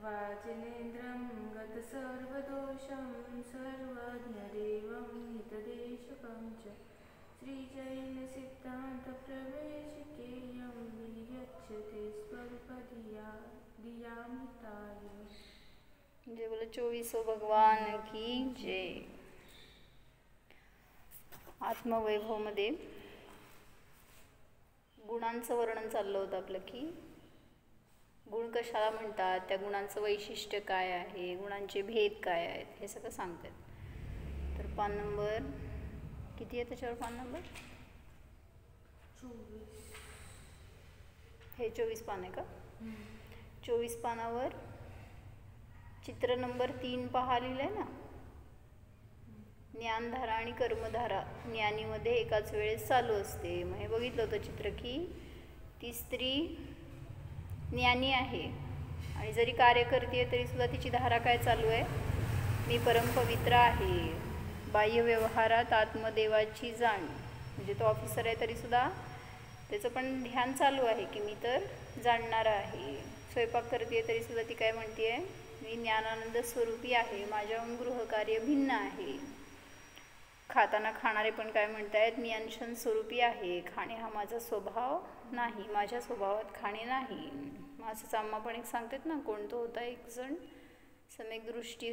वाजिनेन्द्रं गतसर्वदोषं सर्वज्ञदेवं हितदेशकं च श्रीजैनसिद्धान्तप्रवेशिकेयं वियच्यते स्वल्पधियामिताय। जय बोलो 24 भगवान की जय। आत्मवैभवमध्ये गुणांचं वर्णन चाललं होतं आपलं की गुण कशाला म्हणतात, त्या गुणांचं वैशिष्ट्य काय आहे, गुणांचे भेद काय आहेत, हे सगळं सांगतात. तर पान नंबर किती आहे त्याच्यावर? पान नंबर 24. हे 24 पान आहे का? 24 पानावर चित्र नंबर 3 पहा लिहिलंय ना. ज्ञानधारा आणि कर्मधारा ज्ञानीमध्ये एकाच वेळेस चालू असते. मग हे बघितलं होतं चित्र की ती स्त्री ज्ञानी आहे आणि जरी कार्य करते तरी सुद्धा तिची धारा काय चालू आहे? मी परमपवित्र आहे. बाह्य व्यवहारात आत्मदेवाची जाण. म्हणजे तो ऑफिसर आहे तरी सुद्धा त्याचं पण ध्यान चालू आहे की मी तर जाणणारा आहे. स्वयंपाक करते तरी सुद्धा ती काय म्हणते आहे? मी ज्ञानानंद स्वरूपी आहे, माझ्याहून गृहकार्य भिन्न आहे. खाताना खाणारे पण काय म्हणतायत? मी अंशन स्वरूपी आहे, खाणे हा माझा स्वभाव नाही, माझ्या स्वभावात खाणे नाही. असंच आम्हा पण एक सांगतात ना, कोणतं होता एक जण सम्यक दृष्टी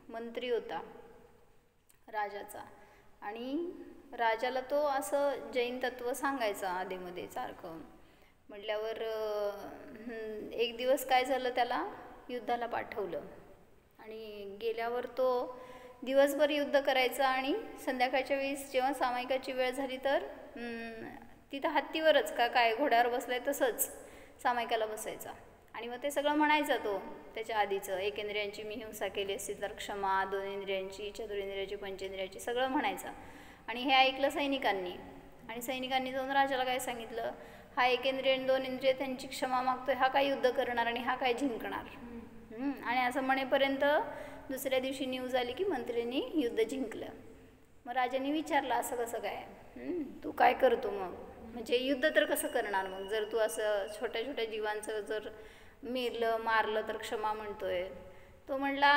मंत्री होता राजाचा, आणि राजाला तो असं जैन तत्व सांगायचा आधेमध्ये सारखं. म्हटल्यावर एक दिवस काय झालं, त्याला युद्धाला पाठवलं आणि गेल्यावर तो दिवसभर युद्ध करायचा आणि संध्याकाळच्या वेळेस जेव्हा सामायिकाची वेळ झाली तर तिथं हत्तीवरच का काय घोड्यावर बसलाय तसंच सामायिकाला बसायचा. आणि मग ते सगळं म्हणायचा तो त्याच्या आधीचं, एकेंद्रियांची मी हिंसा केली असती तर क्षमा, 2 इंद्रियांची, चतुरेंद्रियाची, पंचेंद्रियाची, सगळं म्हणायचं. आणि हे ऐकलं सैनिकांनी, आणि सैनिकांनी जाऊन राजाला काय सांगितलं? हा एकेंद्रिय आणि 2 इंद्रिय त्यांची क्षमा मागतोय, हा काय युद्ध करणार आणि हा काय जिंकणार? आणि असं म्हणेपर्यंत दुसऱ्या दिवशी न्यूज आली की मंत्र्यांनी युद्ध जिंकलं. मग राजाने विचारलं असं कसं काय? तू काय करतो मग? म्हणजे युद्ध तर कसं करणार मग, जर तू असं छोट्या छोट्या जीवांचं जर मेरलं मारलं तर क्षमा म्हणतोय? तो म्हणला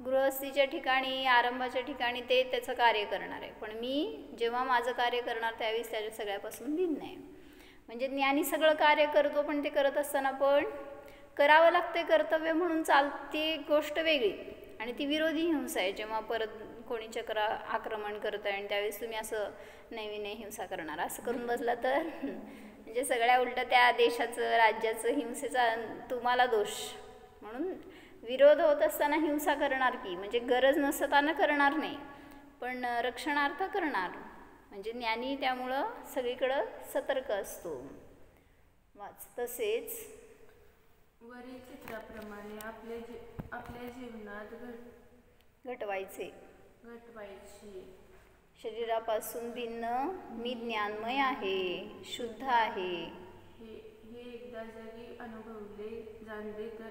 गृहस्थीच्या ठिकाणी, आरंभाच्या ठिकाणी ते त्याचं कार्य करणार आहे, पण मी जेव्हा माझं कार्य करणार त्यावेळेस त्याच्या सगळ्यापासून भिन्न आहे. म्हणजे ज्ञानी सगळं कार्य करतो, पण ते करत असताना पण करावं लागते कर्तव्य म्हणून चालते गोष्ट वेगळी, आणि ती विरोधी हिंसा आहे. जेव्हा परत कोणी चक्र आक्रमण करतं आणि त्यावेळेस तुम्ही असं नैविनय हिंसा करणार असं करून बसला तर म्हणजे सगळ्या उलट त्या देशाचं, राज्याचं, हिंसेचा तुम्हाला दोष. म्हणून विरोध होत असताना हिंसा करणार की, म्हणजे गरज नसताना करणार नाही, पण रक्षणार्थ करणार. म्हणजे ज्ञानी त्यामुळं सगळीकडं सतर्क असतो. वाच. तसेच वरील चित्राप्रमाणे आपल्या जीवनात घटवायचे. शरीरापासून भिन्न मी ज्ञानमय आहे, शुद्ध आहे. हे एकदा जरी अनुभवले जाणले तर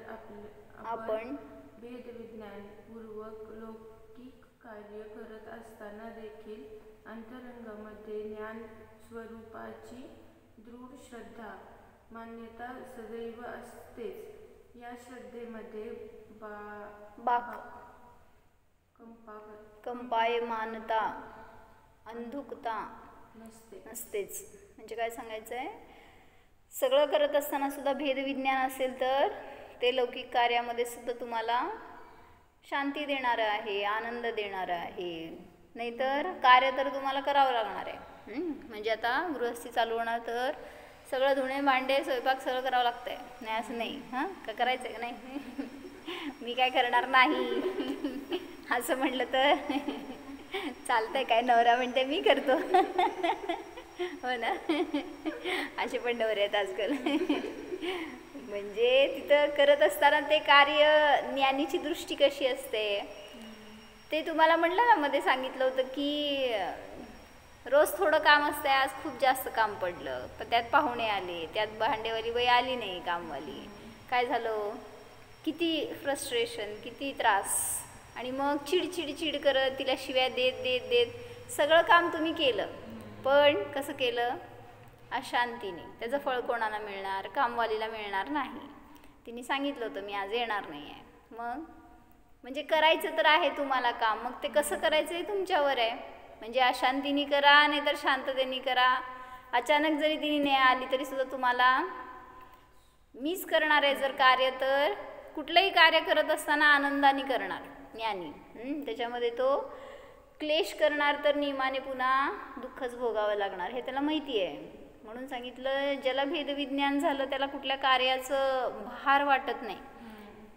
आपण भेदविज्ञानपूर्वक लौकिक कार्य करत असताना देखील अंतरंगामध्ये ज्ञान स्वरूपाची दृढ श्रद्धा, मान्यता सदैव असतेच. या श्रद्धेमध्ये कंपायमानता, अंधुकता नसतेच. म्हणजे काय सांगायचं आहे? सगळं करत असताना सुद्धा भेदविज्ञान असेल तर ते लौकिक कार्यामध्ये सुद्धा तुम्हाला शांती देणारं आहे, आनंद देणारं आहे. नाहीतर कार्य तर तुम्हाला करावं लागणार आहे. म्हणजे आता गृहस्थी चालू होणार तर सगळं धुणे, भांडे, स्वयंपाक सगळं करावं लागतं आहे. नाही असं नाही, का करायचं आहे का नाही? मी काय करणार नाही असं म्हटलं तर चालतंय काय? नवरा म्हणते मी करतो. हो ना, असे पण नवरे आहेत आजकाल. म्हणजे तिथं करत असताना ते कार्य, ज्ञानीची दृष्टी कशी असते ते तुम्हाला म्हटलं ना, मध्ये सांगितलं होतं की रोज थोडं काम असतं. आज खूप जास्त काम पडलं, पण त्यात पाहुणे आले, त्यात भांडेवाली बाई आली नाही कामवाली. काय झालं? किती फ्रस्ट्रेशन, किती त्रास, आणि मग चिड करत तिला शिव्या देत देत देत सगळं काम तुम्ही केलं, पण कसं केलं? अशांतीने. त्याचं फळ कोणाला मिळणार? कामवालीला मिळणार नाही. तिने सांगितलं होतं मी आज येणार नाही आहे. मग म्हणजे करायचं तर आहे तुम्हाला काम, मग ते कसं करायचं हे तुमच्यावर आहे. म्हणजे अशांतीने करा नाही तर शांततेने करा. अचानक जरी तिने नाही आली तरी सुद्धा तुम्हाला मीच करणार आहे जर कार्य, तर कुठलंही कार्य करत असताना आनंदाने करणार ज्ञानी. त्याच्यामध्ये तो क्लेश करणार तर नियमाने पुन्हा दुःखच भोगावं लागणार हे त्याला माहिती आहे. म्हणून सांगितलं ज्याला भेदविज्ञान झालं त्याला कुठल्या कार्याचं भार वाटत नाही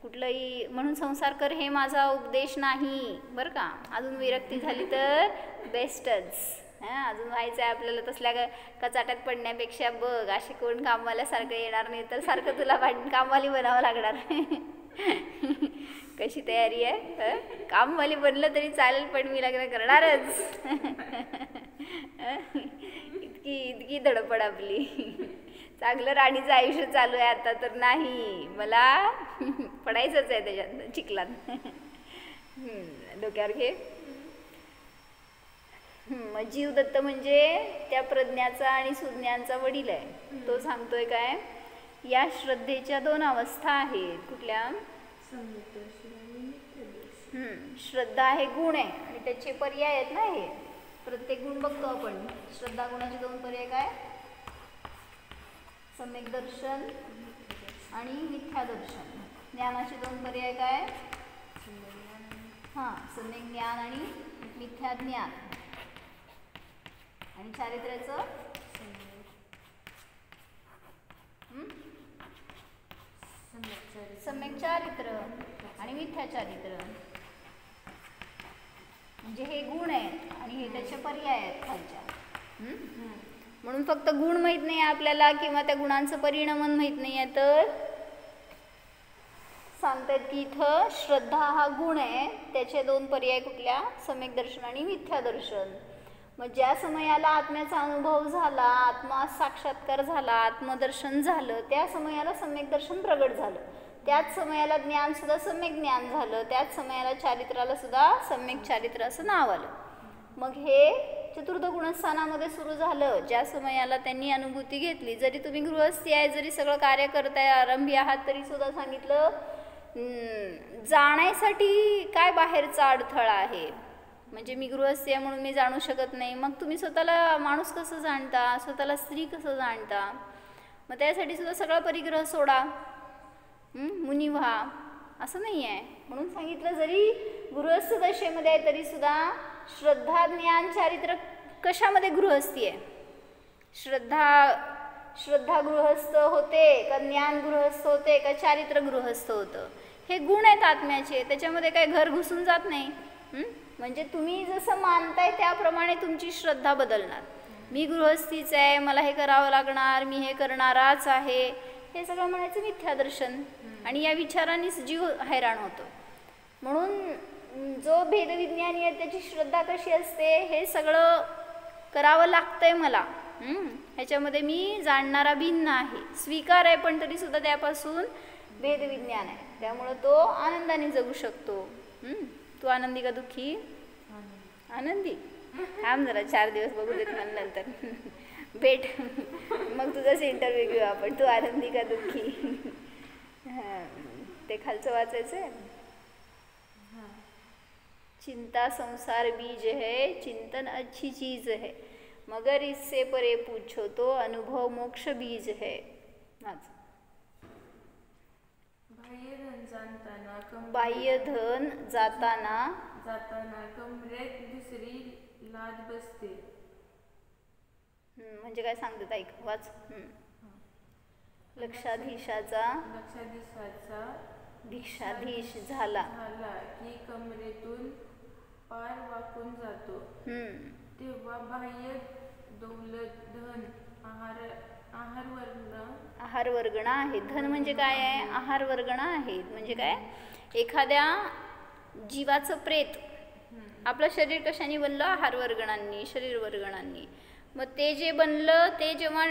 कुठलंही. म्हणून संसार कर हे माझा उपदेश नाही बरं का. अजून विरक्ती झाली तर बेस्टच. अजून व्हायचं आहे आपल्याला तसल्या कचाट्यात पडण्यापेक्षा बघ असे कोण कामवाल्यासारखं येणार नाही तर सारखं तुला कामवाली बनावं लागणार. कशी तयारी आहे. कामवाली बनलं तरी चालेल पण मी लग्न करणारच. इतकी धडपड आपली. चांगलं राणीचं आयुष्य चालू आहे आता तर नाही, मला पडायचंच आहे त्याच्यात चिखलात. डोक्यावर घे. मग जीवदत्त म्हणजे त्या प्रज्ञाचा आणि सुज्ञांचा वडील आहे. तो सांगतोय काय, या श्रद्धेच्या 2 अवस्था आहेत. कुठल्या? श्रद्धा हे गुण आहे आणि त्याचे पर्याय आहेत ना. हे प्रत्येक गुण बघतो आपण. श्रद्धा गुणाचे 2 पर्याय काय? सम्यक दर्शन आणि मिथ्या दर्शन. ज्ञानाचे 2 पर्याय काय? सम्यक ज्ञान आणि मिथ्या ज्ञान. आणि चारित्र्याचं सम्यक चारित्र आणि मिथ्या चारित्र. म्हणजे हे गुण आहेत आणि हे त्याचे पर्याय आहेत खालच्या. म्हणून फक्त गुण माहीत नाही आपल्याला किंवा त्या गुणांचं परिणमन माहीत नाही आहे, तर सांगतात की इथं श्रद्धा हा गुण आहे. त्याचे 2 पर्याय कुठल्या? सम्यक दर्शन आणि मिथ्या दर्शन. मग ज्या समयाला आत्म्याचा अनुभव झाला, आत्मा साक्षात्कार झाला, आत्मदर्शन झालं, त्या समयाला सम्यक दर्शन प्रगट झालं. त्याच समयाला ज्ञान सुद्धा सम्यक ज्ञान झालं. त्याच समयाला चारित्राला सुद्धा सम्यक चारित्र असं नाव आलं. मग हे चतुर्थ गुणस्थानामध्ये सुरू झालं ज्या समयाला त्यांनी अनुभूती घेतली. जरी तुम्ही गृहस्थी आहे, जरी सगळं कार्य करताय, आरंभी आहात, तरी सुद्धा सांगितलं जाण्यासाठी काय बाहेरचा अडथळा आहे. म्हणजे मी गृहस्थी आहे म्हणून मी जाणू शकत नाही. मग तुम्ही स्वतःला माणूस कसं जाणता, स्वतःला स्त्री कसं जाणता. मग त्यासाठी सुद्धा सगळा परिग्रह सोडा, मुनी व्हा, असं नाही आहे. म्हणून सांगितलं जरी गृहस्थ दशेमध्ये आहे तरी सुद्धा श्रद्धा ज्ञान चारित्र कशामध्ये गृहस्थी आहे. श्रद्धा गृहस्थ होते का ज्ञान गृहस्थ होते का चारित्र गृहस्थ होतं. हे गुण आहेत आत्म्याचे, त्याच्यामध्ये काही घर घुसून जात नाही. म्हणजे तुम्ही जसं मानताय त्याप्रमाणे तुमची श्रद्धा बदलणार. मी गृहस्थीच आहे, मला हे करावं लागणार, मी हे करणाराच आहे, हे सगळं म्हणायचं मिथ्यादर्शन. आणि या विचारांनीच जीव हैराण होतो. म्हणून जो भेदविज्ञानी आहे त्याची श्रद्धा कशी असते, हे सगळं करावं लागतंय मला. ह्याच्यामध्ये मी जाणणारा भिन्न आहे, स्वीकार आहे, पण तरी सुद्धा त्यापासून भेदविज्ञान आहे. त्यामुळं तो आनंदाने जगू शकतो. तू आनंदी का दुःखी? आनंदी. थांब जरा 4 दिवस बघू देत मला नंतर भेट, मग तुझाच इंटरव्ह्यू घेऊ आपण. तू आनंदी का दुःखी? ते खालचं वाचायचं आहे. चिंता संसार बीज है, चिंतन अच्छी चीज है, मगर इससे परे पूछो तो अनुभव मोक्ष बीज है. बाह्यधन जाताना कमरेत दुसरी लाद बसते. म्हणजे काय सांगतात ऐक, वाच. लक्षाधीशाचा भिक्षाधीश झाला की कमरेतून पार वाकून जातो. तेव्हा बाह्य दौलत, धन, आहार वर्गणा आहेत. धन म्हणजे काय आहे? आहार वर्गणा आहेत. म्हणजे काय? एखाद्या जीवाचं प्रेत. आपलं शरीर कशाने बनलं? आहार वर्गणांनी, शरीर वर्गणांनी. मग ते जे बनलं ते जेव्हा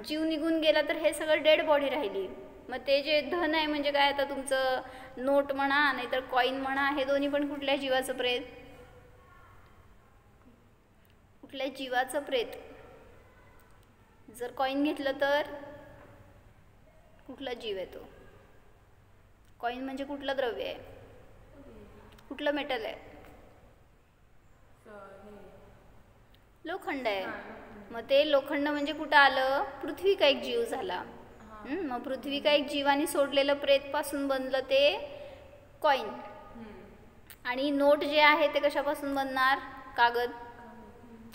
जीव निघून गेला तर हे सगळं डेड बॉडी राहिली. मग ते जे धन आहे म्हणजे काय, आता तुमचं नोट म्हणा नाहीतर कॉईन म्हणा, हे दोन्ही पण कुठल्या जीवाचं प्रेत? कुठल्या जीवाचं प्रेत. जर कॉईन घेतलं तर कुठला जीव येतो? कॉईन म्हणजे कुठलं द्रव्य आहे, कुठलं मेटल आहे? लोखंड आहे. मग ते लोखंड म्हणजे कुठं आलं? पृथ्वी का एक जीव झाला. मग पृथ्वी का एक जीवाने सोडलेलं प्रेतपासून बनलं ते कॉईन. आणि नोट जे आहे ते कशापासून बनणार? कागद.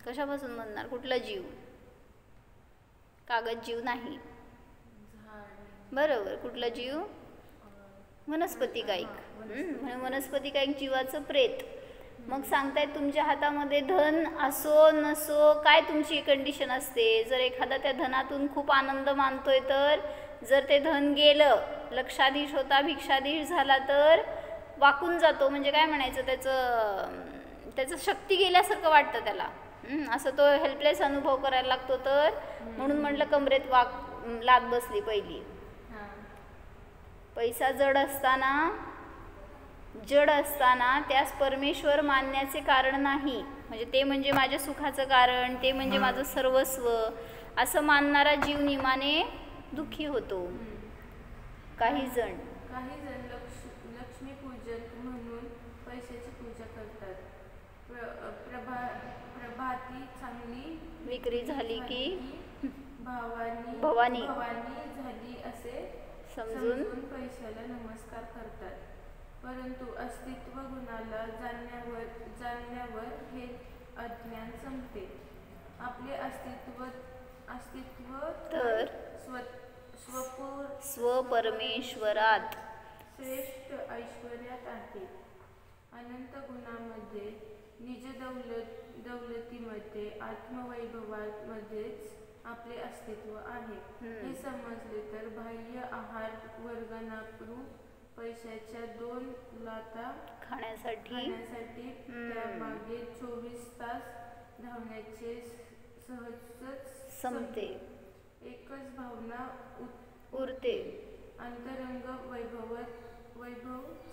कशापासून बनणार? कुठला जीव? कागद जीव नाही. बरोबर. कुठला जीव? वनस्पती कायिक. म्हणून वनस्पती कायिक जीवाचं प्रेत. मग सांगतायत तुमच्या हातामध्ये धन असो नसो, काय तुमची कंडिशन असते. जर एखादा त्या धनातून खूप आनंद मानतोय तर, जर ते धन गेलं, लक्षाधीश होता भिक्षाधीश झाला तर वाकून जातो. म्हणजे काय म्हणायचं, त्याचं शक्ती गेल्यासारखं वाटतं त्याला. असं तो हेल्पलेस अनुभव करायला लागतो. तर म्हणून म्हटलं कमरेत लात बसली पहिली. पैसा जड असताना त्यास परमेश्वर मानण्याचे कारण नाही. म्हणजे ते म्हणजे माझ्या सुखाचं कारण, ते म्हणजे माझं सर्वस्व असं मानणारा जीव निमाने दुःखी होतो. काही जण लक्ष्मीपूजन म्हणून पैशाची पूजा करतात. प्रभाती चांगली विक्री झाली की भवानी झाली असे समजून पैशाला नमस्कार करतात. परंतु अस्तित्व गुणाला जाणल्यावर हे अज्ञान संपते. आपले अस्तित्व तर स्वपरमेश्वरात श्रेष्ठ ऐश्वर्यात आहे. अनंत गुणामध्ये, निज दौलतीमध्ये, आत्मवैभवामध्येच आपले अस्तित्व आहे. हे समजले तर बाह्य आहार वर्गणापूर्वी पैशाच्या 2 लाथा खाण्यासाठी त्यामागे 24 तास धावण्याचे सहजच संपते. एकच भावना उरते. अंतरंग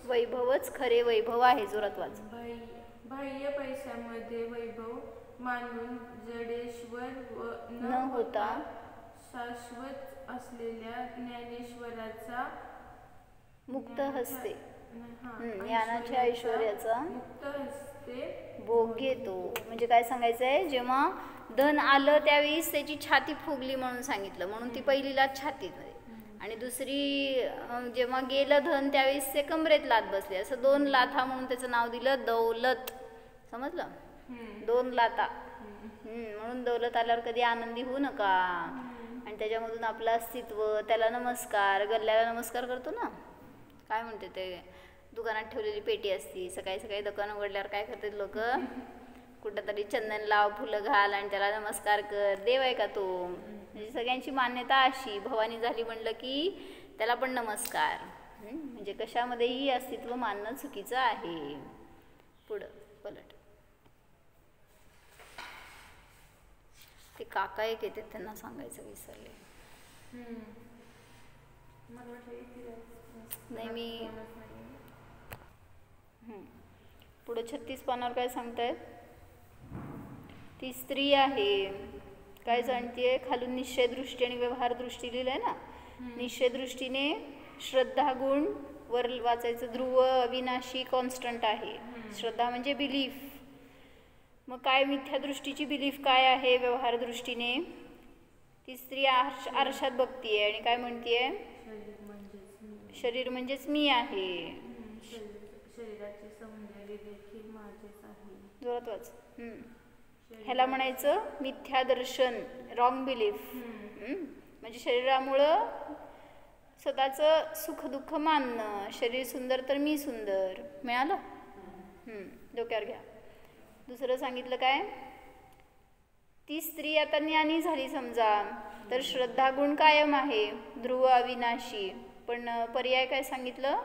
वैभवच खरे वैभव आहे. जोरात वाच. बाह्य पैशामध्ये वैभव मानून जडेश्वर न होता शाश्वत असलेल्या ज्ञानेश्वराचा मुक्त हस्ते ज्ञानाच्या ऐश्वर्याचा मुक्त हस्ते भोग घेतो. म्हणजे काय सांगायचंय, जेव्हा धन आलं त्यावेळेस त्याची छाती फुगली म्हणून सांगितलं, म्हणून ती पहिली लात छातीमध्ये. आणि दुसरी जेव्हा गेलं धन त्यावेळेस ते कमरेत लात बसले. असं 2 लाथा म्हणून त्याचं नाव दिलं दौलत. समजलं? 2 लाथा. म्हणून दौलत आल्यावर कधी आनंदी होऊ नका. आणि त्याच्यामधून आपलं अस्तित्व, त्याला नमस्कार, गल्ल्याला नमस्कार करतो ना. काय म्हणते ते, दुकानात ठेवलेली पेटी असती, सकाळी सकाळी दुकान उघडल्यावर काय करतात लोक, कुठं तरी चंदन लाव, फुलं घाल आणि त्याला नमस्कार कर. देव आहे का तो? म्हणजे सगळ्यांची मान्यता अशी, भवानी झाली म्हणलं की त्याला पण नमस्कार. म्हणजे कशामध्येही अस्तित्व मानणं चुकीचं आहे. पुढं पलट. ते काका एक येते, त्यांना सांगायचं विसरले. नाही मी पुढे 36 पानावर काय सांगतायत. ती स्त्री आहे, काय जाणतीये, खालून निश्चय दृष्टी आणि व्यवहार दृष्टी लिहिलंय ना. निश्चय दृष्टीने श्रद्धा गुण, वर वाचायचं ध्रुव, अविनाशी, कॉन्स्टंट आहे. श्रद्धा म्हणजे बिलीफ. मग काय मिथ्या दृष्टीची बिलीफ काय आहे? व्यवहार दृष्टीने ती स्त्री आरशात बघतीये आणि काय म्हणतीये, शरीर म्हणजेच मी आहे. शरीराचे सौंदर्य देखील माझेच आहे. जोरात वाच. ह्याला म्हणायचं मिथ्या दर्शन, रॉंग बिलीफ. म्हणजे शरीरामुळं स्वतःचं सुख दुःख मानणं. शरीर सुंदर तर मी सुंदर. मिळालं? डोक्यावर घ्या. दुसरं सांगितलं काय, ती स्त्री आता ज्ञानी झाली समजा तर श्रद्धा गुण कायम आहे, ध्रुव अविनाशी. पण पर्याय काय सांगितलं,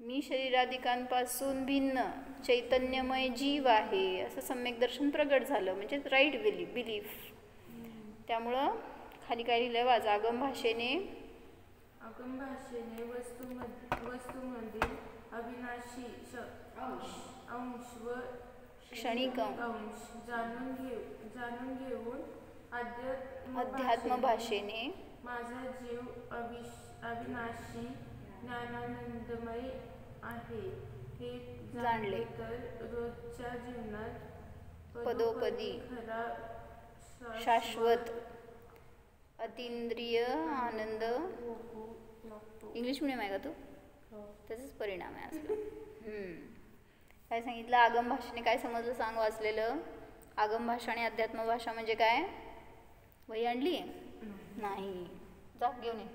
मी शरीराधिकांपासून भिन्न चैतन्यमय जीव आहे असं सम्यक दर्शन प्रगट झालं. म्हणजे राईट बिलीफ. त्यामुळं खाली काय लिहिलंय वाच. आगम भाषेने वस्तूमधील अविनाशी अंश व क्षणिक अंश जाणून घेऊन अध्यात्म भाषेने माझा जीव अविनाशी ज्ञानानंदमय आहे हे जाणले तर रोजच्या जीवनात पदोपदी खरा शाश्वत अतींद्रिय आनंद. इंग्लिश मिडियम आहे का तू? त्याचाच परिणाम आहे असला. काय सांगितलं आगम भाषेने? काय समजलं सांग वाचलेलं? आगम भाषा आणि अध्यात्म भाषा म्हणजे काय? वही आणली नाही? जा घेऊन ये.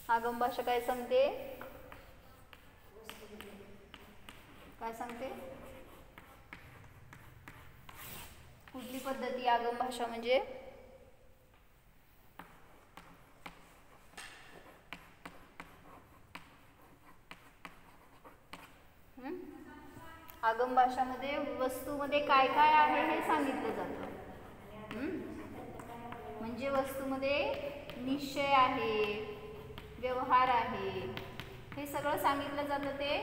आगम भाषा काय सांगते? काय सांगते? कुठली पद्धती आगम भाषा म्हणजे? आगम भाषामध्ये वस्तूमध्ये काय काय आहे हे सांगितलं जातं. म्हणजे वस्तूमध्ये निश्चय आहे, व्यवहार आहे, हे सगळं सांगितलं जातं ते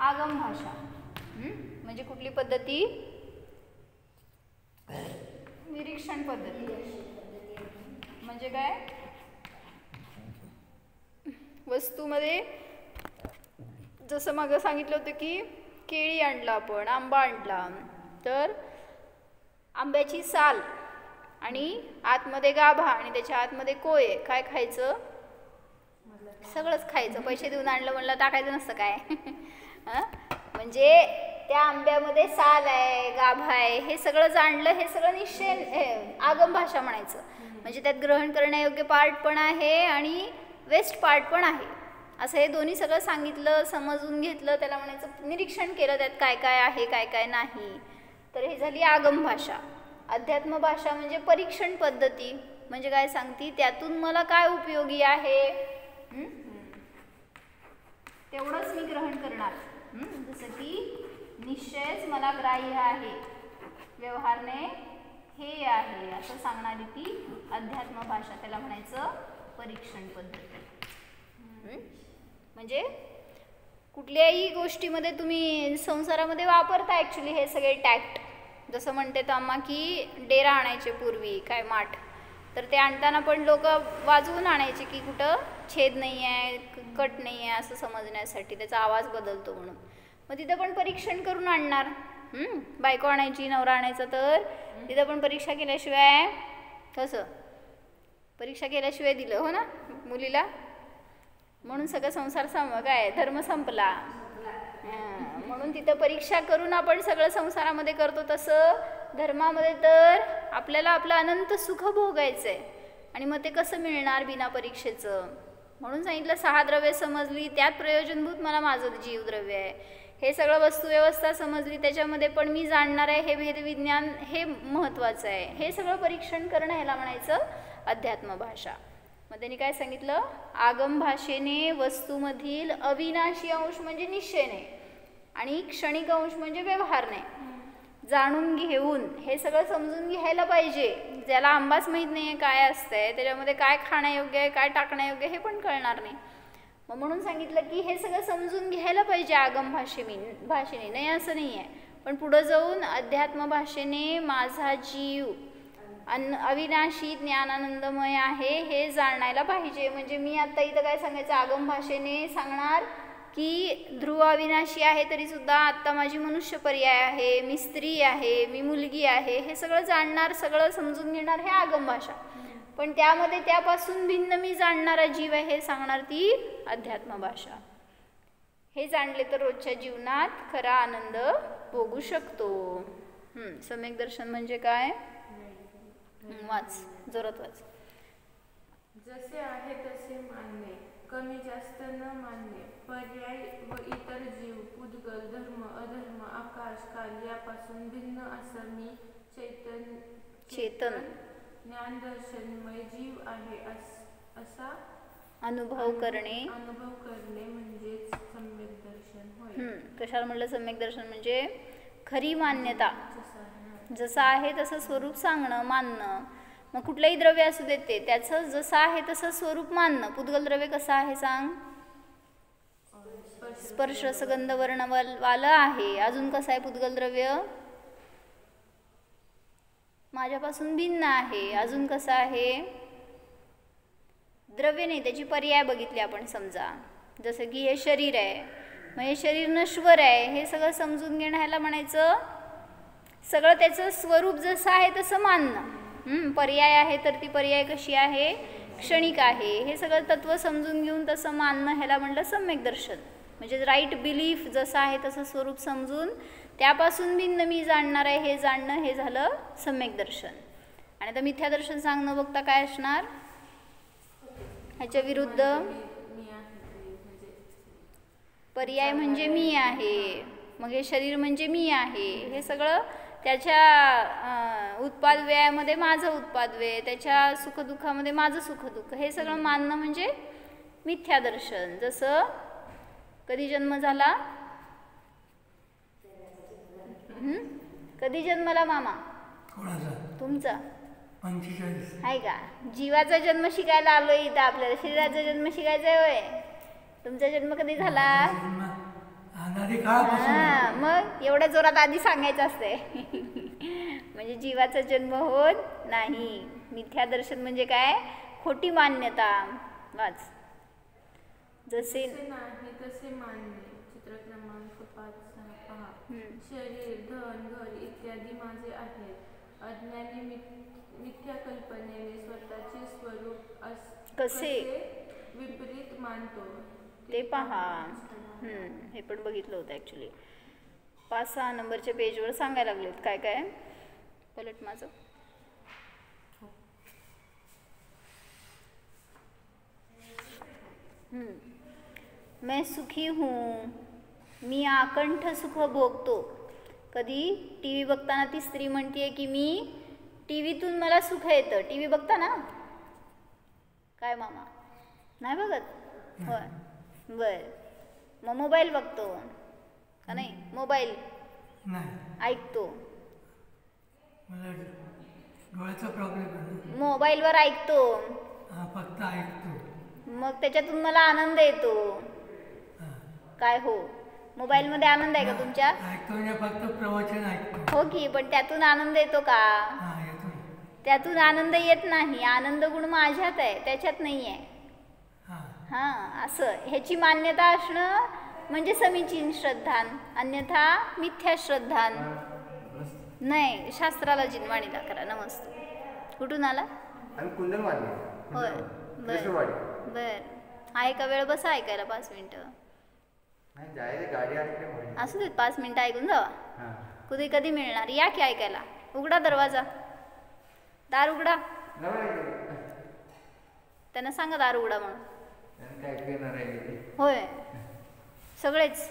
आगम भाषा. म्हणजे कुठली पद्धती? निरीक्षण पद्धती. म्हणजे काय? वस्तूमध्ये जसं मागं सांगितलं होतं की केळी आणला आपण, आंबा आणला, तर आंब्याची साल आणि आतमध्ये गाभा आणि त्याच्या आतमध्ये कोय, काय खायचं? सगळंच खायचं. पैसे देऊन आणलं म्हणलं टाकायचं नसतं काय? म्हणजे त्या आंब्यामध्ये साल आहे, गाभा आहे, हे सगळं जाणलं, हे सगळं निश्चय आगम भाषा म्हणायचं. म्हणजे त्यात ग्रहण करण्यायोग्य पार्ट पण आहे आणि वेस्ट पार्ट पण आहे. असं हे दोन्ही सगळं सांगितलं, समजून घेतलं, त्याला म्हणायचं निरीक्षण केलं त्यात काय काय आहे काय काय नाही. तर हे झाली आगम भाषा. अध्यात्म भाषा म्हणजे परीक्षण पद्धती. म्हणजे काय सांगती? त्यातून मला काय उपयोगी आहे तेवढंच मी ग्रहण करणार. जसं की निश्चयच मला ग्राह्य आहे, व्यवहारने हे आहे, असं सांगणारी ती अध्यात्म भाषा. त्याला म्हणायचं परीक्षण पद्धती. म्हणजे कुठल्याही गोष्टीमध्ये तुम्ही संसारामध्ये वापरता ॲक्च्युली हे सगळे टॅक्ट. जसं म्हणते तर आम्हा की डेरा आणायचे पूर्वी काय माठ, तर ते आणताना पण लोक वाजवून आणायचे की कुठं छेद नाही आहे, कट नाही आहे असं समजण्यासाठी, त्याचा आवाज बदलतो म्हणून. मग तिथं पण परीक्षण करून आणणार. बायको आणायची, नवरा आणायचा, तर तिथं पण परीक्षा केल्याशिवाय कसं? परीक्षा केल्याशिवाय दिलं हो ना मुलीला. म्हणून सगळं संसार काय धर्म संपला. म्हणून तिथं परीक्षा करून आपण सगळं संसारामध्ये करतो. तसं धर्मामध्ये तर आपल्याला आपलं अनंत सुख भोगायचं आहे. आणि मग ते कसं मिळणार बिना परीक्षेचं? म्हणून सांगितलं 6 द्रव्ये समजली, त्यात प्रयोजनभूत मला माझं जीवद्रव्य आहे. हे सगळं वस्तुव्यवस्था समजली, त्याच्यामध्ये पण मी जाणणार आहे, हे भेदविज्ञान हे महत्त्वाचं आहे. हे सगळं परीक्षण करणं ह्याला म्हणायचं अध्यात्म भाषा. मग त्यांनी काय सांगितलं? आगम भाषेने वस्तूमधील अविनाशी अंश म्हणजे निश्चयने आणि क्षणिक अंश म्हणजे व्यवहारने जाणून घेऊन हे सगळं समजून घ्यायला पाहिजे. ज्याला आंबाच माहीत नाही आहे काय असतंय, त्याच्यामध्ये काय खाण्यायोग्य आहे, काय टाकण्यायोग्य हे पण कळणार नाही. मग म्हणून सांगितलं की हे सगळं समजून घ्यायला पाहिजे आगम भाषेने. नाही असं नाही आहे, पण पुढं जाऊन अध्यात्म भाषेने माझा जीव अविनाशी ज्ञानानंदमय आहे हे जाणायला पाहिजे. म्हणजे मी आता इथं काय सांगायचं? आगम भाषेने सांगणार की ध्रुव अविनाशी आहे तरी सुद्धा आत्ता माझी मनुष्य पर्याय आहे, मी स्त्री आहे, मी मुलगी आहे, हे सगळं जाणणार, सगळं समजून घेणार हे आगम भाषा. पण त्यामध्ये त्यापासून भिन्न मी जाणणारा जीव आहे हे सांगणार ती अध्यात्म भाषा. हे जाणले तर रोजच्या जीवनात खरा आनंद भोगू शकतो. सम्यक दर्शन म्हणजे काय? वाच, जोरात वाच. जसे आहे तसे मानणे, कमी जास्त न मानणे, पर्याय व इतर जीव, पुद्गल, धर्म, अधर्म, आकाश, काल यापासून भिन्न असं मी चेतन ज्ञान दर्शनमय जीव आहे असा अनुभव करणे म्हणजेच सम्यक दर्शन होय. कशाला म्हटलं सम्यक दर्शन? म्हणजे खरी मान्यता, जसं आहे तसं स्वरूप सांगणं, मानणं. मग कुठलंही द्रव्य असू देते त्याचं जसं आहे तसं स्वरूप मानणं. पुद्गल द्रव्य कसं आहे सांग? स्पर्श रसगंध वर्णवालं आहे. अजून कसं आहे पुद्गल द्रव्य? माझ्यापासून भिन्न आहे. अजून कसं आहे, द्रव्य नाही, त्याची पर्याय बघितले आपण. समजा जसं की हे शरीर आहे, मग हे शरीर नश्वर आहे, हे सगळं समजून घेणं ह्याला म्हणायचं सगळं त्याचं स्वरूप जसं आहे तसं मानणं. पर्याय आहे तर ती पर्याय कशी आहे, क्षणिक आहे, हे सगळं तत्व समजून घेऊन तसं मानणं ह्याला म्हणलं सम्यक दर्शन. म्हणजे राईट बिलीफ जसं आहे तसं स्वरूप समजून त्यापासून भिन्न मी जाणणार आहे हे जाणणं, हे झालं सम्यक दर्शन. आणि आता मिथ्या दर्शन सांगणं बघता काय असणार, ह्याच्या विरुद्ध पर्याय म्हणजे मी आहे, मग हे शरीर म्हणजे मी आहे, हे सगळं त्याच्या उत्पादव्ययामध्ये माझं उत्पादव्यय, त्याच्या सुखदुःखामध्ये माझं सुखदुःख, हे सगळं मानणं म्हणजे मिथ्या दर्शन. जसं कधी जन्म झाला, कधी जन्मला मामा तुमचा 45 आहे का? जीवाचा जन्म शिकायला आलोय इथं, आपल्याला शरीराचा जन्म शिकायचा आहे होय. तुमचा जन्म कधी झाला? हा, मग एवढ्या जोरात आधी सांगायचं असतंय. म्हणजे जीवाचा जन्म होत नाही. मिथ्या दर्शन म्हणजे काय, खोटी मान्यता. वाच. जसे नाही तसे मानणे. चित्र क्रमांक 5-6 पहा. शरीर, धन, घर इत्यादी माझे आहेत. अज्ञानी मिथ्या कल्पनेने स्वतःचे स्वरूप कसे विपरीत मानतो ते पहा. हे पण बघितलं होतं ॲक्च्युली. 5-6 नंबरच्या पेजवर सांगायला लागलेत काय काय. पलट माझं. मैं सुखी हूँ, मी आकंठ सुख भोगतो. कधी टी व्ही बघताना ती स्त्री म्हणते की मी टी व्हीतून मला सुख येतं. टी व्ही बघता ना काय मामा? नाही बघत? होय, बर. मग मोबाईल बघतो का नाही? मोबाईल ऐकतो, डोळ्याचा प्रॉब्लेम, मोबाईलवर ऐकतो, फक्त ऐकतो, मग त्याच्यातून मला आनंद येतो काय? हो, मोबाईलमध्ये आनंद आहे का तुमच्या? ऐकतो म्हणजे फक्त प्रवचन ऐकतो. हो की, पण त्यातून आनंद येतो का? येतो. त्यातून आनंद येत नाही. आनंद गुण माझ्यात आहे, त्याच्यात नाही आहे. हां, असं ह्याची मान्यता असणं म्हणजे समीचीन श्रद्धान, अन्यथा मिथ्या श्रद्धान. नाही, शास्त्राला जिनवाणीला करा. नमस्ते. कुठून आला? होय, बर बर. आहे का वेळ? बसा ऐकायला 5 मिनिटं. असू देत, 5 मिनिटं ऐकून जावा. कधी मिळणार? या की ऐकायला. उघडा दरवाजा, दार उघडा. त्यांना सांगा दार उघडा म्हणून. होय, सगळेच.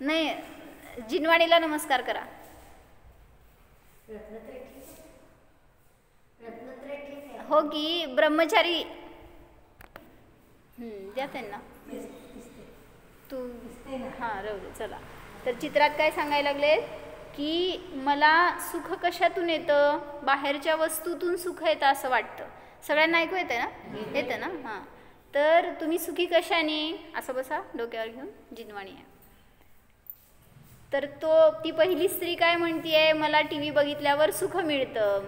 नाही, जिनवाणीला नमस्कार करा. हो की, ब्रह्मचारी द्या त्यांना. तू हां, राहू दे. चला, तर चित्रात काय सांगायला लागले की मला सुख कशातून येतं? बाहेरच्या वस्तूतून सुख येतं असं वाटतं. सगळ्यांना ऐकू येतं ना? येतं ना? हां, तर तुम्ही सुखी कशाने? असं बसा, डोक्यावर घेऊन. जिनवाणी आहे. तर ती पहिली स्त्री काय म्हणतीये? मला टी व्ही बघितल्यावर सुख मिळतं.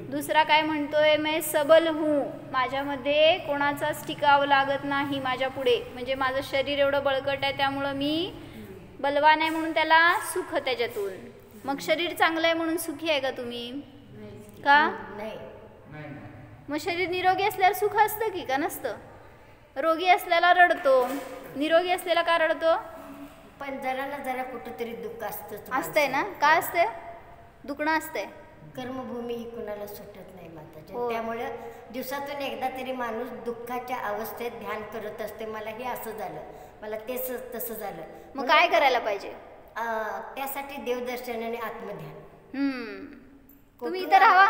दुसरा काय म्हणतोय? मैं सबल हूँ, माझ्यामध्ये कोणाचाच टिकावं लागत नाही माझ्या पुढे. म्हणजे माझं शरीर एवढं बळकट आहे त्यामुळं मी बलवान आहे म्हणून त्याला सुख त्याच्यातून. मग शरीर चांगलं आहे म्हणून सुखी आहे का तुम्ही? का नाही? मग शरीर निरोगी असल्यावर सुख असतं की का नसतं? रोगी असल्याला रडतो, निरोगी असलेला का रडतो? पण जरा ना जरा कुठंतरी दुःख असतंय ना? का असतंय? दुखणं असतंय. कर्मभूमी ही कुणाला सुटत नाही माताजी. त्यामुळे दिवसातून एकदा तरी माणूस दुःखाच्या अवस्थेत ध्यान करत असते. मला हे असं झालं, मला तेच तसं झालं. मग काय करायला पाहिजे? त्यासाठी देवदर्शन आणि आत्मध्यान. तुम्ही इथं राहा,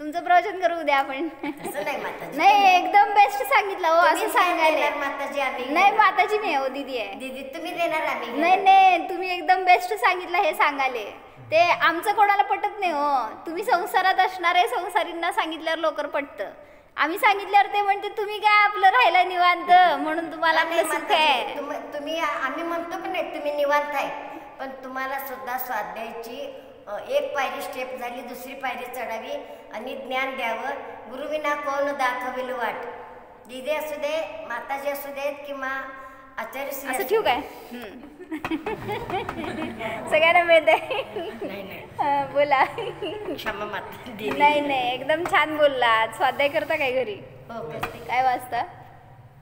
तुमचं प्रवचन करू द्या आपण. नाही, एकदम बेस्ट सांगितलं हो. असं सांगायला माताजी आम्ही नाही, माताजी नाही हो, दीदी आहे. दीदी तुम्ही देणार आम्ही नाही, तुम्ही एकदम बेस्ट सांगितलं हे सांगाले. ते आमचं कोणाला पटत नाही हो. तुम्ही संसारात असणारे संसारींना सांगितल्यावर लवकर पटतं. आम्ही सांगितल्यावर ते म्हणते तुम्ही काय आपलं राहिलं निवांत म्हणून तुम्हाला आपलं सुख आहे. तुम्ही आम्ही म्हणतो पण नाही तुम्ही निवांत आहे, पण तुम्हाला सुद्धा स्वाध्यायाची एक पायरी स्टेप झाली, दुसरी पायरी चढावी आणि ज्ञान द्यावं. गुरुविना कोण दाखविल वाट. दिदी असू दे, माताजी असू देत किंवा आचार्य श्री असं ठेवू काय? सगळ्यांना मिळतंय. नाही बोला. क्षमा माता. नाही एकदम छान बोलला. स्वाध्याय करता काय घरी? हो करते. काय वाचता?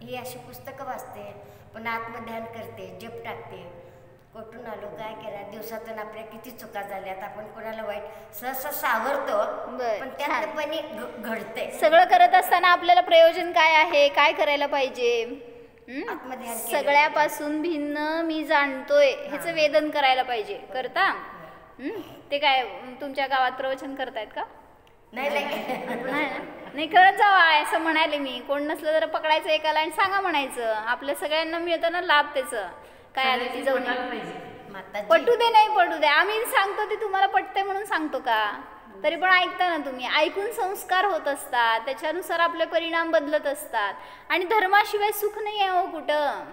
ही अशी पुस्तकं वाचते, पण आत्मध्यान करते, जप टाकते. कुठून आलो, काय केलं, दिवसातून आपल्या किती चुका झाल्यात, आपण कोणाला वाईट सहसा सावरतो, पण त्यातपणी घडते. सगळं करत असताना आपल्याला प्रयोजन काय आहे, काय करायला पाहिजे? आत्मध्यान सगळ्यापासून भिन्न मी जाणतोय ह्याचं वेदन करायला पाहिजे. करता? ते काय तुमच्या गावात प्रवचन करतायत का? नाही करत जावा असं म्हणाले मी. कोण नसलं तर पकडायचं एकाला आणि सांगा म्हणायचं. आपल्या सगळ्यांना मिळतं ना लाभ त्याचं. काय आलं ती जाऊन पटू दे नाही पटू दे, आम्ही सांगतो ते तुम्हाला पटते म्हणून सांगतो का? तरी पण ऐकता ना तुम्ही. ऐकून संस्कार होत असतात, त्याच्यानुसार आपले परिणाम बदलत असतात. आणि धर्माशिवाय सुख नाही आहे हो कुठं.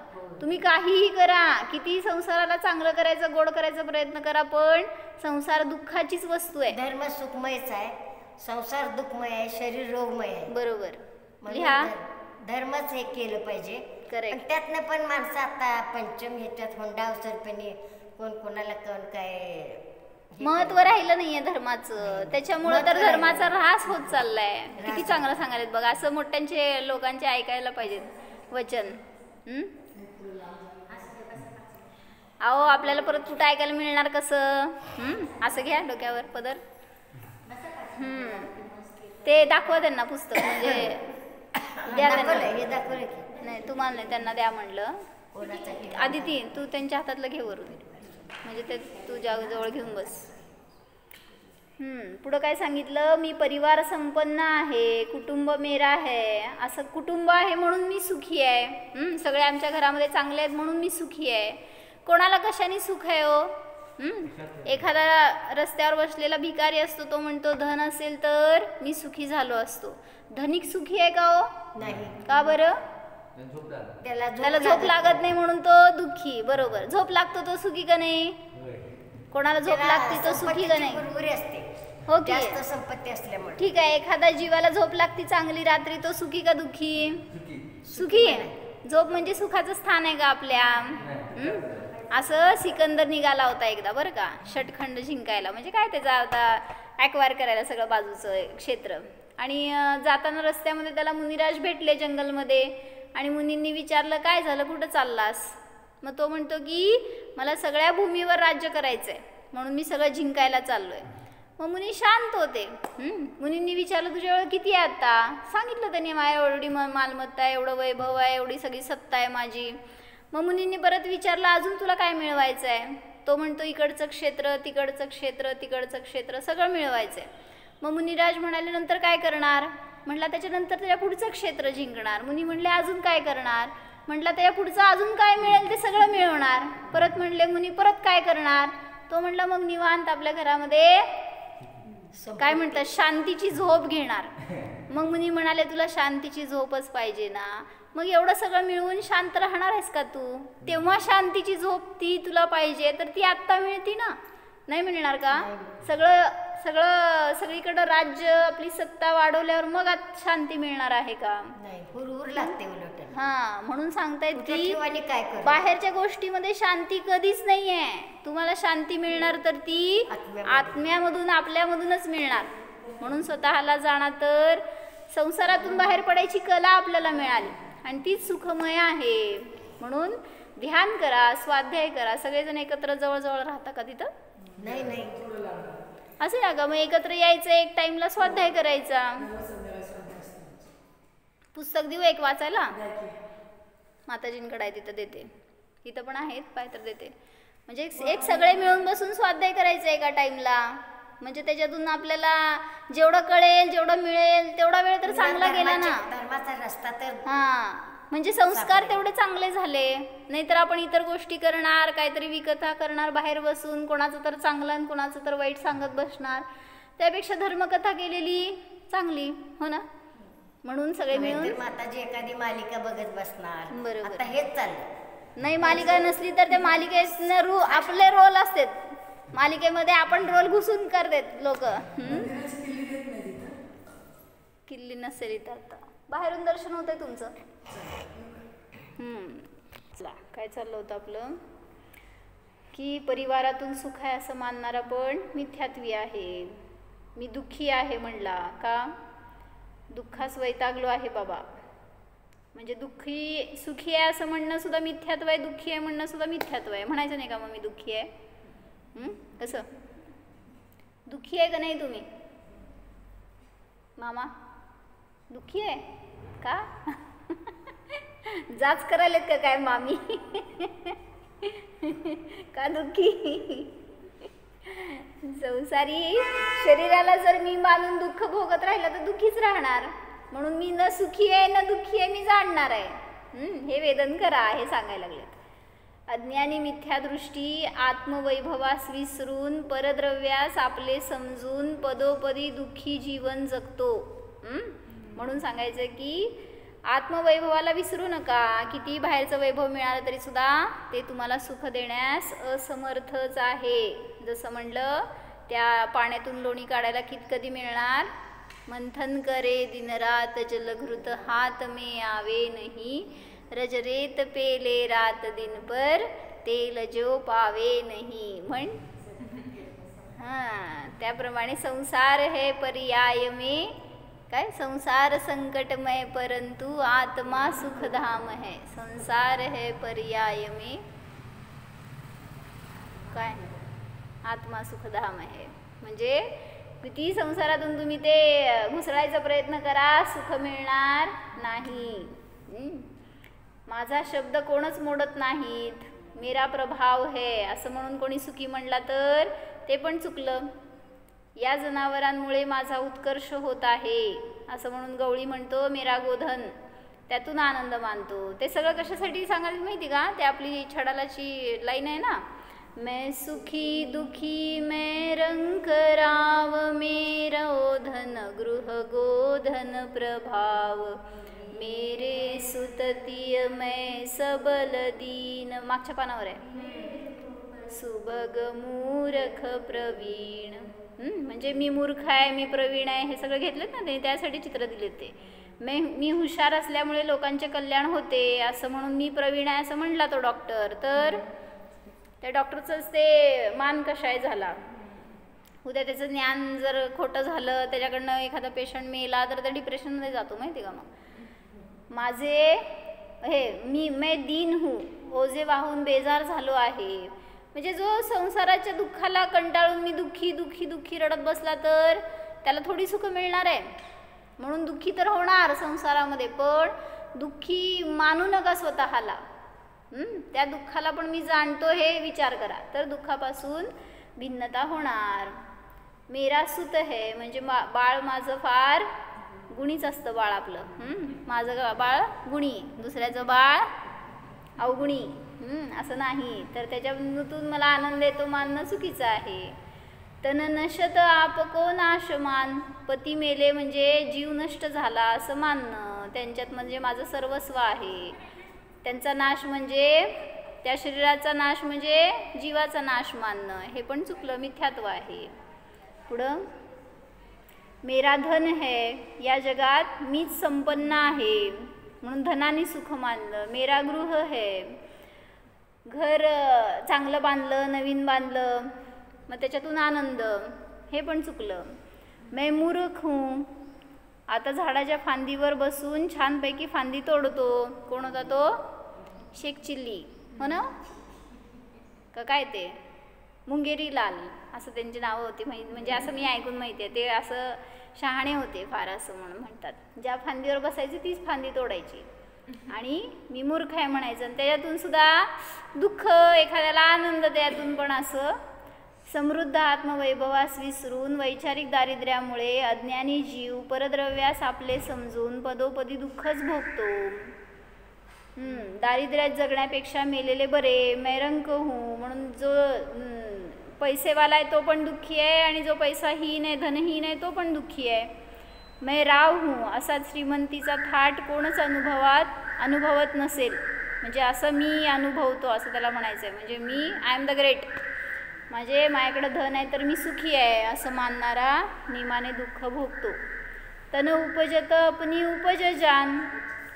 तुम्ही काहीही करा, किती संसाराला चांगलं करायचं, गोड करायचा प्रयत्न करा, पण संसार दुःखाचीच वस्तू आहे. धर्म सुखमयच आहे, संसार दुःखमय आहे, शरीर रोगमय आहे. बरोबर. लिहा. धर्मच हे केलं पाहिजे. पण त्यातनं पण माणसं आता पंचम ह्याच्यात हुंडावसरपणे कोण कोणाला कोण काय महत्व राहिलं नाहीये धर्माचं. त्याच्यामुळे तर धर्माचा ऱ्हास होत चाललाय. किती चांगलं सांगायला बघा. असं मोठ्यांचे लोकांचे ऐकायला पाहिजेत वचन. अहो आपल्याला परत कुठं ऐकायला मिळणार कसं? असं घ्या डोक्यावर पदर. ते दाखवा त्यांना पुस्तक, म्हणजे द्या त्यांना. नाही तुम्हाला नाही, त्यांना द्या म्हणलं. आदिती तू त्यांच्या हातातलं घे वरून, म्हणजे ते तुझ्या जवळ घेऊन बस. पुढं काय सांगितलं? मी परिवार संपन्न आहे, कुटुंब मेरा है. असं कुटुंब आहे म्हणून मी सुखी आहे. सगळे आमच्या घरामध्ये चांगले आहेत म्हणून मी सुखी आहे. कोणाला कशाने सुख आहे हो? एखादा रस्त्यावर बसलेला भिकारी असतो, तो म्हणतो धन असेल तर मी सुखी झालो असतो. धनिक सुखी आहे का हो? नाही. का बरं? त्याला झोप लागत नाही म्हणून तो दुःखी. बरोबर. झोप लागतो तो सुखी का नाही? कोणाला झोप लागते तो सुखी का नाही? हो की? संपत्ती असल्यामुळे ठीक आहे. एखादा जीवाला झोप लागते चांगली रात्री, तो सुखी का दुःखी? सुखी. झोप म्हणजे सुखाचं स्थान आहे का आपल्या? असं सिकंदर निघाला होता एकदा बरं का, षटखंड जिंकायला. म्हणजे काय त्याचा आता ॲक्वायर करायला सगळं बाजूचं क्षेत्र. आणि जाताना रस्त्यामध्ये त्याला मुनिराज भेटले जंगलमध्ये. आणि मुनींनी विचारलं काय झालं, कुठं चाललास? मग तो म्हणतो की मला सगळ्या भूमीवर राज्य करायचंय म्हणून मी सगळं जिंकायला चाललोय. मग मुनी शांत होते. मुनींनी विचारलं तुझ्यावर किती आहे आता? सांगितलं त्यांनी माझ्या एवढी मालमत्ता आहे, एवढं वैभव आहे, एवढी सगळी सत्ता आहे माझी. मग मुनींनी परत विचारलं अजून तुला काय मिळवायचं आहे? तो म्हणतो इकडचं क्षेत्र, तिकडचं क्षेत्र, तिकडचं क्षेत्र, सगळं मिळवायचं आहे. मग मुनिराज म्हणाले नंतर काय करणार? म्हटलं त्याच्यानंतर त्याच्या पुढचं क्षेत्र जिंकणार. मुनी म्हणले अजून काय करणार? म्हटलं त्याच्या पुढचं अजून काय मिळेल ते सगळं मिळवणार. परत म्हणले मुनी परत काय करणार? तो म्हटला मग निवांत आपल्या घरामध्ये काय म्हणतात शांतीची झोप घेणार. मग मुनी म्हणाले तुला शांतीची झोपच पाहिजे ना, मग एवढं सगळं मिळवून शांत राहणार आहेस का तू? तेव्हा शांतीची झोप ती तुला पाहिजे तर ती आत्ता मिळती ना, नाही मिळणार का? सगळीकडं राज्य आपली सत्ता वाढवल्यावर मग शांती मिळणार आहे का? हुरहुर लागते उलट. म्हणून सांगतायत की बाहेरच्या गोष्टीमध्ये शांती कधीच नाहीये. तुम्हाला शांती मिळणार तर ती आत्म्यामधून आपल्यामधूनच मिळणार. म्हणून स्वतःला जाणा तर संसारातून बाहेर पडायची कला आपल्याला मिळाली आणि तीच सुखमय आहे. म्हणून ध्यान करा, स्वाध्याय करा. सगळेजण एकत्र जवळजवळ राहता का तिथं? नाही असं ना का? मग एकत्र यायचं, एक टाइमला स्वाध्याय करायचा. पुस्तक देऊ एक वाचायला? माताजींकडे आहे तिथं देते. इथं पण आहेत पाय तर देते. म्हणजे एक सगळे मिळून बसून स्वाध्याय करायचं एका टाइमला. म्हणजे त्याच्यातून आपल्याला जेवढं कळेल, जेवढं मिळेल तेवढा वेळ तर चांगला गेला ना. धर्माचा रस्ता तर म्हणजे संस्कार तेवढे चांगले झाले. नाहीतर आपण इतर गोष्टी करणार, काहीतरी विकथा करणार बाहेर बसून, कोणाचं तर चांगलं आणि कोणाचं तर वाईट सांगत बसणार. त्यापेक्षा धर्मकथा केलेली चांगली, हो ना? म्हणून सगळे मिळून माताजी एखादी मालिका बघत बसणार. बरोबर. आता हेच चाललं. नाही मालिका नसली तर त्या मालिकेत आपले रोल असतात, मालिकेमध्ये आपण रोल घुसून करतात लोक. किल्ली नसेल तर बाहेरून दर्शन होतंय तुमचं. चला काय चाललं होतं आपलं की परिवारातून सुख आहे असं मानणारा पण मिथ्यात्वी आहे. मी दुःखी आहे म्हणला का, दुःखास वैतागलो आहे बाबा, म्हणजे दुःखी सुखी आहे असं म्हणणं सुद्धा मिथ्यात्व आहे, दुःखी आहे म्हणणं सुद्धा मिथ्यात्व आहे. म्हणायचं नाही का मग मी दुःखी आहे? कसं दुःखी आहे का नाही तुम्ही मामा? दुःखी आहे का? जाच करायलेत का काय मामी? का दुःखी? संसारी शरीराला जर मी मानून दुःख भोगत राहिला तर दुःखीच राहणार. म्हणून मी न सुखी आहे न दुःखी आहे, मी जाणणार आहे. हे वेदन करा हे सांगायला लागलेत. अज्ञानी मिथ्यादृष्टी आत्मवैभवास विसरून परद्रव्यास आपले समजून पदोपदी दुःखी जीवन जगतो. म्हणून सांगायचं की आत्मवैभवाला विसरू नका. किती बाहेरचं वैभव मिळालं तरी सुद्धा ते तुम्हाला सुख देण्यास असमर्थच आहे. जसं म्हणलं त्या पाण्यातून लोणी काढायला कधी मिळणार? मंथन करे दिनरात जलघृत हात में आवे नहीं, रजरेत पेले रात दिन पर तेल जो पावे नहीं. म्हण त्याप्रमाणे संसार है पर्याय में काय, संसार संकटमय परंतु आत्मा सुखधाम है. संसार है पर्याय में काय, आत्मा सुखधाम आहे. म्हणजे किती संसारातून तुम्ही ते घुसळायचा प्रयत्न करा, सुख मिळणार नाही. माझा शब्द कोणच मोडत नाहीत, मेरा प्रभाव है असं म्हणून कोणी सुखी म्हणला तर ते पण चुकलं. या जनावरांमुळे माझा उत्कर्ष होत आहे असं म्हणून गवळी म्हणतो मेरा गोधन, त्यातून आनंद मानतो. ते सगळं कशासाठी सांगायला माहिती का? ते आपली छडालाची लाईन आहे ना, मैं सुखी दुखी मैं रंग राव, मेरा धन गृह गोधन प्रभाव, मेरे सुततीय मैं सबल दीन. मागच्या पानावर आहे सुभग मूर्ख प्रवीण. म्हणजे मी मूर्ख आहे, मी प्रवीण आहे, हे सगळं घेतलेत ना ते, त्यासाठी चित्र दिलेत ते. मी हुशार असल्यामुळे लोकांचे कल्याण होते असं म्हणून मी प्रवीण आहे असं म्हणला तो डॉक्टर. तर त्या डॉक्टरचंच ते मान कशाय झाला. उद्या त्याचं ज्ञान जर खोटं झालं, त्याच्याकडनं एखादा पेशंट मेला तर त्या डिप्रेशनमध्ये जातो माहिती का. मग माझे मैं दीन हूँ, ओझे वाहून बेजार झालो आहे. म्हणजे जो संसाराच्या दुःखाला कंटाळून मी दुःखी दुःखी दुःखी रडत बसला तर त्याला थोडी सुख मिळणार आहे. म्हणून दुःखी तर होणार संसारामध्ये, पण दुःखी मानू नका स्वतःला. त्या दुःखाला पण मी जाणतो हे विचार करा, तर दुःखापासून भिन्नता होणार. मेरा सुत है म्हणजे बाळ माझं फार गुणीच असतं. बाळ आपलं माझं बाळ गुणी, दुसऱ्याचं बाळ अवगुणी असं नाही. तर त्याच्यातून मला आनंद येतो मानणं चुकीचं आहे. तन नशत आपको नाशमान, पती मेले म्हणजे जीव नष्ट झाला असं मानणं, त्यांच्यात म्हणजे माझं सर्वस्व आहे. त्यांचा नाश म्हणजे त्या शरीराचा नाश म्हणजे जीवाचा नाश मानणं, हे पण चुकलं, मिथ्यात्व आहे. पुढं मेरा धन है, या जगात मीच संपन्न आहे म्हणून धनाने सुख मानलं. मेरा गृह है, घर चांगलं बांधलं, नवीन बांधलं, मग त्याच्यातून आनंद, हे पण चुकलं. मैं मूर्ख हूँ, आता झाडाच्या फांदीवर बसून छानपैकी फांदी तोडतो. कोण होता तो? शेख चिल्ली, हो ना, का काय ते मुंगेरी लाल असं त्यांची नावं होती. म्हणजे असं मी ऐकून माहिती आहे, ते असं शहाणे होते फार असं म्हणून म्हणतात. ज्या फांदीवर बसायची तीच फांदी तोडायची आणि मी मूर्ख आहे म्हणायचं. आणि त्याच्यातून सुद्धा दुःख, एखाद्याला आनंद, त्यातून पण असं. समृद्ध आत्मवैभवास विसरून वैचारिक दारिद्र्यामुळे अज्ञानी जीव परद्रव्यास आपले समजून पदोपदी दुःखच भोगतो. दारिद्र्यात जगण्यापेक्षा मेलेले बरे. मैरंक हूँ म्हणून जो पैसेवाला आहे तो पण दुःखी आहे आणि जो पैसाहीन आहे, धनहीन आहे, तो पण दुःखी आहे. मैं राव हूँ, असा श्रीमंतीचा थाट कोणच अनुभवत नसेल. म्हणजे असं मी अनुभवतो असं त्याला म्हणायचं आहे. म्हणजे मी आय एम द ग्रेट, म्हणजे माझ्याकडे धन आहे तर मी सुखी आहे असं मानणारा नियमाने दुःख भोगतो. तन उपजत अपनी उपजजान,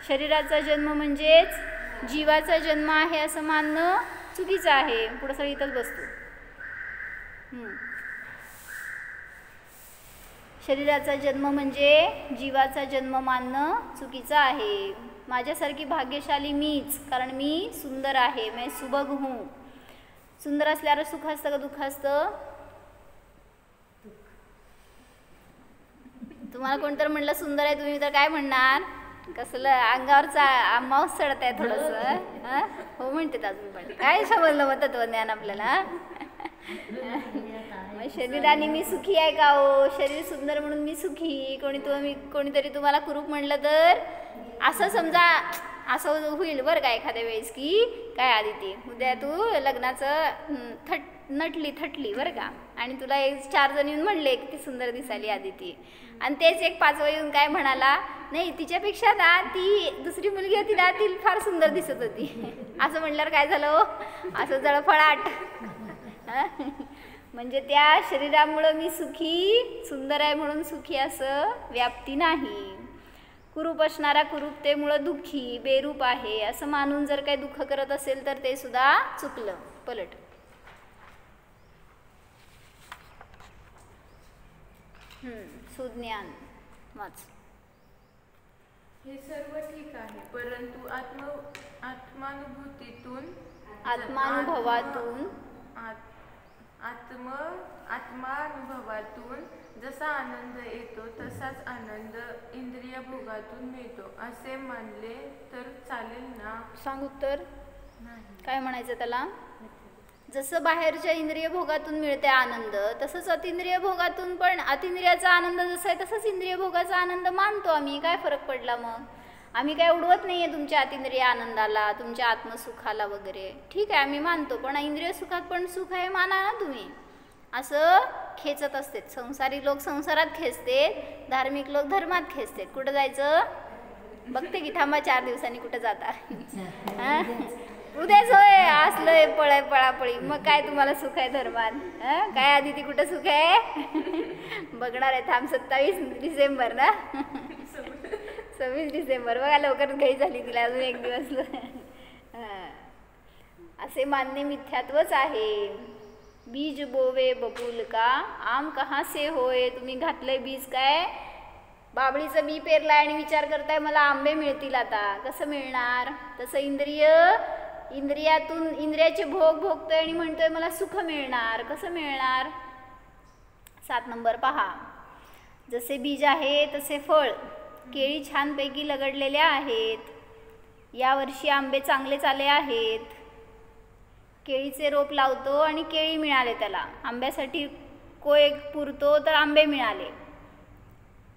शरीराचा जन्म म्हणजेच जीवाचा जन्म आहे असं मानणं चुकीचं आहे. पुढं सगळं इथंच बसतो. शरीराचा जन्म म्हणजे जीवाचा जन्म मानणं चुकीचं आहे. माझ्यासारखी भाग्यशाली मीच, कारण मी सुंदर आहे, मैं सुबग हूँ. सुंदर असल्यावर सुख असतं का दुःख असतं? तुम्हाला कोणतर म्हणलं सुंदर आहे तुम्ही तर काय म्हणणार? कसलं अंगावरचा मांस चढत आहे थोडंसं. हो म्हणते अजून पण काय समजलं मग तत्वज्ञान आपल्याला. शरीराने मी सुखी आहे का हो? शरीर सुंदर म्हणून मी सुखी. कोणीतरी तुम्हाला कुरूप म्हणलं तर असं समजा, असं होईल बरं का एखाद्या वेळेस की काय आदिती उद्या तू लग्नाचं थटली बरं का, आणि तुला 4 जण येऊन म्हणले की ती सुंदर दिसाली आदिती, आणि तेच एक 5वं येऊन काय म्हणाला, नाही तिच्यापेक्षा ना ती दुसरी मुलगी होती ना ती फार सुंदर दिसत होती. असं म्हणल्यावर काय झालं हो? असं जळफळाट. म्हणजे त्या शरीरामुळं मी सुखी, सुंदर आहे म्हणून सुखी असं व्याप्ती नाही. कुरूप असणारा कुरूपतेमुळं दुःखी, बेरूप आहे असं मानून जर काही दुःख करत असेल तर ते सुद्धा चुकलं. पलट. सुज्ञान वाच. हे सर्व ठीक आहे, परंतु आत्मानुभवातून जसा आनंद येतो तसाच आनंद इंद्रिय भोगातून मिळतो असे मानले तर चालेल ना? सांग उत्तर. नाही. काय म्हणायचं त्याला? जसं बाहेरच्या इंद्रिय भोगातून मिळते आनंद तसंच अतिंद्रिय भोगातून पण अतिंद्रियाचा आनंद जसा आहे तसंच इंद्रिय भोगाचा आनंद मानतो आम्ही. काय फरक पडला मग? आम्ही काय उडवत नाही आहे तुमच्या अतिंद्रिय आनंदाला, तुमच्या आत्मसुखाला वगैरे. ठीक आहे आम्ही मानतो, पण इंद्रिय सुखात पण सुख आहे माना ना तुम्ही. असं खेचत असते. संसारी लोक संसारात खेचते, धार्मिक लोक धर्मात खेचते. कुठं जायचं बघते की थांबा 4 दिवसांनी कुठं जाता. उद्याच होय असलंय पळापळी. मग काय तुम्हाला सुख आहे धर्मात? काय आधी ती कुठं सुख आहे? बघणार आहे थांब 27 डिसेंबर ना. 26 डिसेंबर बघा लवकर घाई झाली तिला, अजून 1 दिवस. असे मानणे मिथ्यात्वच आहे. बीज बोवे बबूल का आम कहाँ से होय. तुम्ही घातलंय बीज काय बाबळीचं बी पेरलाय आणि विचार करताय मला आंबे मिळतील आता. कसं मिळणार? तसं इंद्रियातून इंद्रियाचे भोग भोगतोय आणि म्हणतोय मला सुख मिळणार. कसं मिळणार? 7 नंबर पहा. जसे बीज आहे तसे फळ. केळी छानपैकी लगडलेल्या आहेत. यावर्षी आंबे चांगलेच आले आहेत. केळीचे रोप लावतो आणि केळी मिळाले त्याला. आंब्यासाठी कोय पुरतो तर आंबे मिळाले.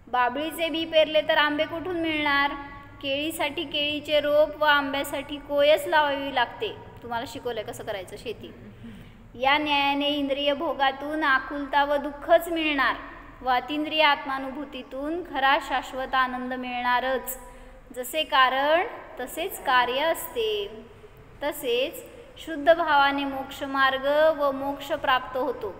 बाबळीचे बी पेरले तर आंबे कुठून मिळणार? केळीसाठी केळीचे रोप व आंब्यासाठी कोयच लावावी लागते. तुम्हाला शिकवलंय कसं करायचं शेती. या न्यायाने इंद्रिय भोगातून आकुलता व दुःखच मिळणार व अतिंद्रिय आत्मानुभूतीतून खरा शाश्वत आनंद मिळणारच. जसे कारण तसेच कार्य असते. तसेच शुद्ध भावाने मोक्षमार्ग व मोक्ष प्राप्त होतो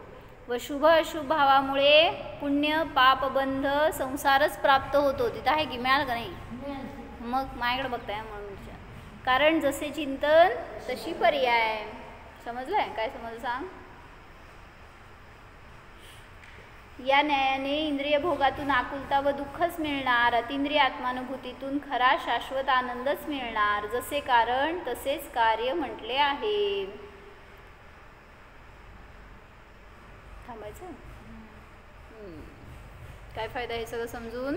व शुभ अशुभ भावामुळे पुण्य पापबंध संसारच प्राप्त होतो. तिथं आहे की मिळालं का नाही? मग माझ्याकडे बघताय म्हणून. कारण जसे चिंतन तशी पर्याय. समजलंय? काय समजलं सांग. या न्यायाने इंद्रिय भोगातून आकुलता व दुःखच मिळणार, अतिंद्रिय आत्मानुभूतीतून खरा शाश्वत आनंदच मिळणार. जसे कारण तसेच कार्य म्हटले आहे. थांबायचं. काय फायदा हे सगळं समजून?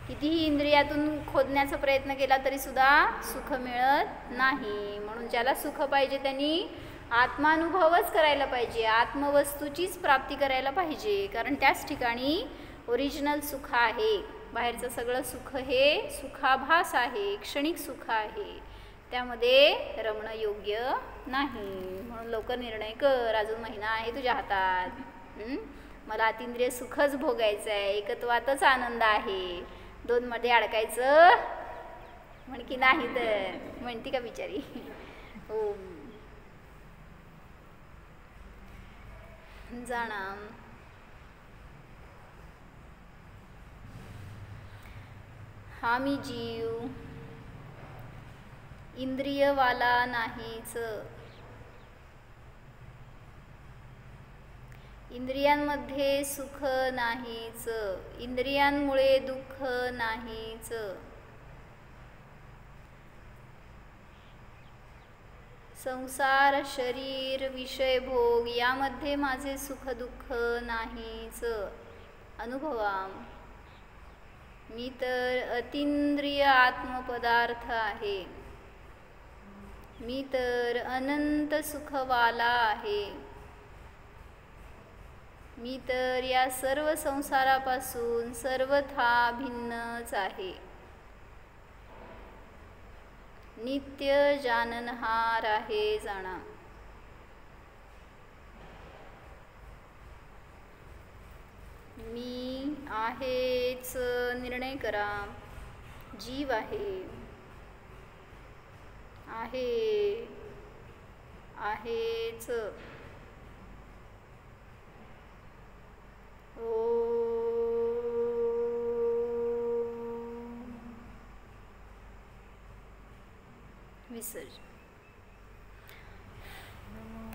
कितीही इंद्रियातून खोदण्याचा प्रयत्न केला तरी सुद्धा सुख मिळत नाही. म्हणून ज्याला सुख पाहिजे त्यांनी आत्मानुभवच करायला पाहिजे. आत्मवस्तूचीच प्राप्ती करायला पाहिजे. कारण त्याच ठिकाणी ओरिजिनल सुख आहे. बाहेरचं सगळं सुख हे सुखाभास आहे, क्षणिक सुख आहे. त्यामध्ये रमणं योग्य नाही. म्हणून लवकर निर्णय कर. अजून महिना आहे तुझ्या हातात. मला अतिंद्रिय सुखच भोगायचं आहे. एकत्वातच आनंद आहे. 2 मध्ये अडकायचं म्हण की नाही तर म्हणती का बिचारी. ओम जाणा. हा मी जीव इंद्रियवाला नाहीच. इंद्रियांमध्ये सुख नाहीच. इंद्रियांमुळे दुःख नाहीच. संसार, शरीर, विषय, भोग यामध्ये माझे सुख दुःख नाहीच. अनुभवा. मी तर अतींद्रिय आत्मपदार्थ आहे. मी तर अनंत सुखवाला आहे. मी तर या सर्व संसारापासून सर्वथा भिन्नच आहे. नित्य जाननहार आहे जाणा. मी आहेच निर्णय करा. जीव आहे. आहेच. विसर्जन.